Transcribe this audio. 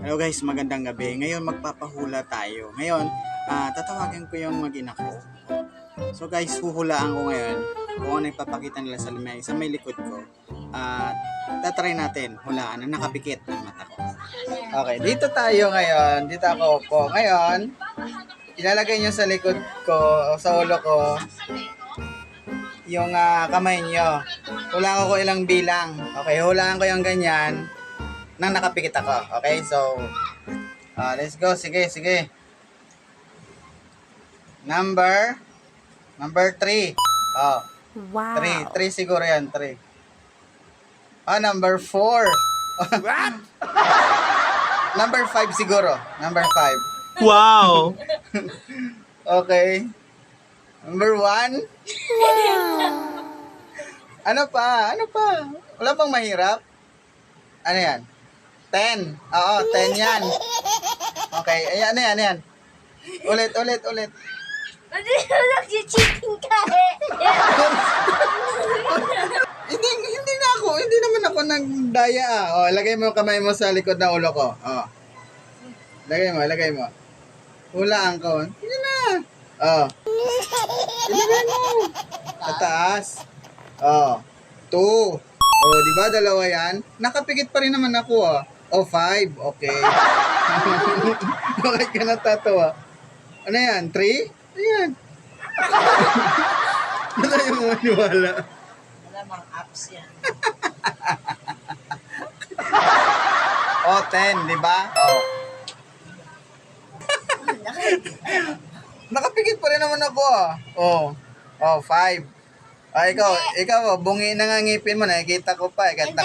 Hello guys, magandang gabi. Ngayon magpapahula tayo. Ngayon, tatawagan ko yung mag-ina ko. So guys, huhulaan ko ngayon kung ano ipapakita nila sa may likod ko. Tatry natin hulaan na nakapikit ng mata ko. Okay, dito tayo ngayon. Dito ako po. Ngayon, ilalagay nyo sa likod ko, sa ulo ko, yung kamay nyo. Hulaan ko ilang bilang. Okay, hulaan ko yung ganyan nang nakapikit ako. Okay, so let's go. Sige. Number 3. Oh. Wow. 3 siguro yan, 3. Number 4. What? Number 5 siguro. Number 5. Wow. Okay. Number 1. Ano pa? Wala pang mahirap? Ano yan? 10. Oo, 10 yan. Okay, ayan, ano yan? Ulit. Hindi mo nag-cheating ka eh. Hindi naman ako nagdaya lagay mo kamay mo sa likod ng ulo ko. Lagay mo. Hulaan ko. Sige na. Ilagay mo. Sa taas. 2. Di ba dalawa yan? Nakapikit pa rin naman ako 5. Okay. Bakit ka natatawa? Ano yan? 3? Ayan. Wala yung maniwala. Wala mga apps yan. 10, di ba? Nakapikit pa rin naman ako 5. Ikaw, bungi na nga ngipin mo, nakikita ko pa. Hindi.